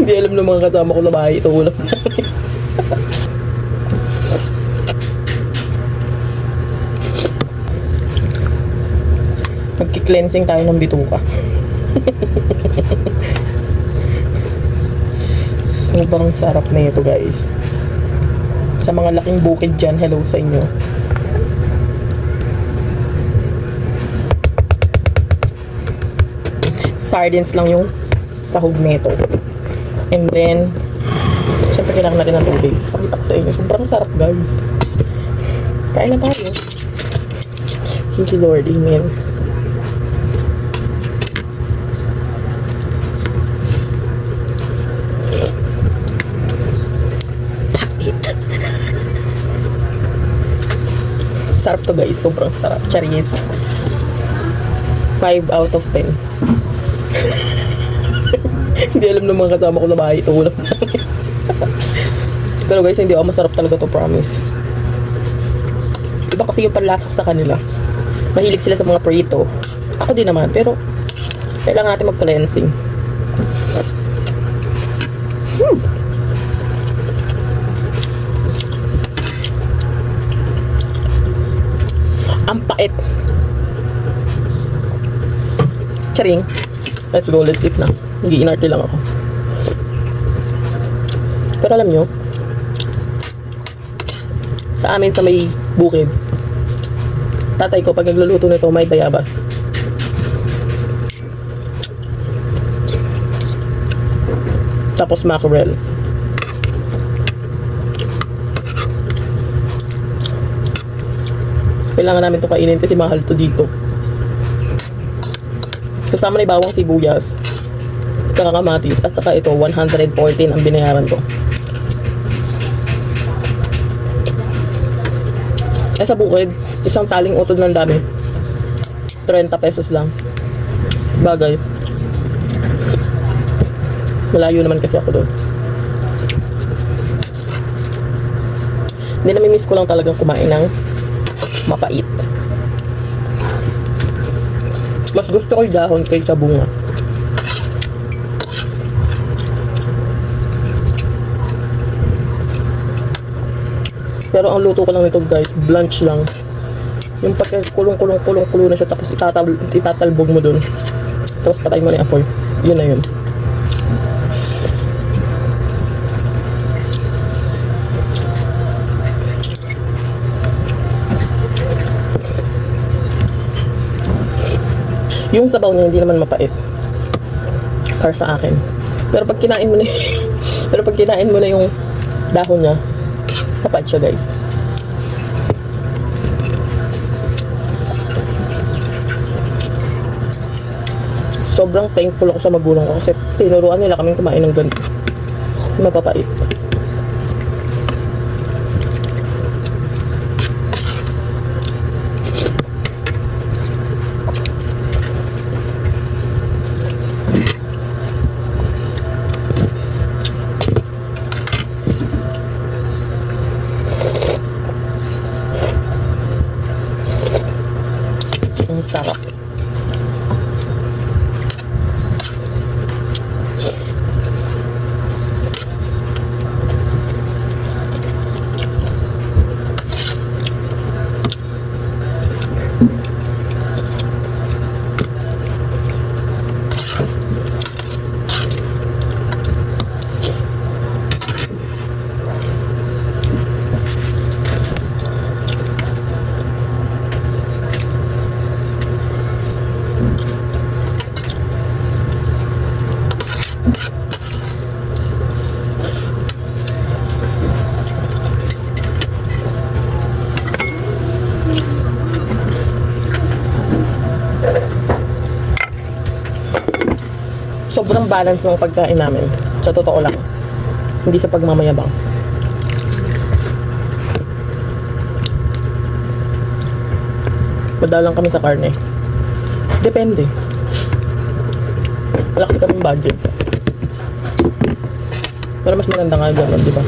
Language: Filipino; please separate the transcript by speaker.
Speaker 1: Hindi alam ng mga kasama ko na bahay ito ulam namin. Magki-cleansing tayo ng bituka. Sobrang sarap na ito, guys. Sa mga laking bukid dyan, hello sa inyo. Sardines lang yung sahog nito. And then, syempre kailangan natin ng tubig. Pakita ko sa inyo. Sobrang sarap, guys. Kain na tayo. Thank you, Lord. Amen. Sarap to, guys. Sobrang sarap. Charis. 5 out of 10. Hindi alam ng mga kasama ko na bahay ito ulam namin. Pero guys, hindi ako masarap talaga to, promise. Iba kasi yung panlasa ko sa kanila. Mahilig sila sa mga prito. Ako din naman, pero kailangan natin mag-cleansing. Ang pait. Charing. Let's go, let's eat na. Nag-iinarte lang ako. Pero alam nyo, sa amin sa may bukid, tatay ko pag nagluluto nito may bayabas. Tapos mackerel. Kailangan namin ito kainin kasi mahal to dito. Kasama na yung bawang sibuyas, saka kamatis, at saka ito 114 ang binayaran ko. Eh sa bukid, isang taling utod ng dami, 30 pesos lang. Bagay. Malayo naman kasi ako doon. Hindi, namimiss ko lang talagang kumain ng mapait. Mas gusto ko yung dahon kaysa bunga. Pero ang luto ko lang nito, guys, blanch lang. Yung pagka kulong na siya, tapos itatalbog mo dun. Tapos patay mo na yung apoy. Yun na yun. Yung sabaw niya hindi naman mapait para sa akin. Pero pag kinain mo na pero pag kinain mo na yung dahon niya, mapait siya, guys. Sobrang thankful ako sa magulang ko kasi tinuruan nila kaming kumain ng ganito. Mapapait. Ang sarap. Sobrang balance ng pagkain namin. Sa totoo lang. Hindi sa pagmamayabang. Madalang kami sa karne. Depende. Wala kasi kaming budget. Pero mas maganda nga gano'n, di ba?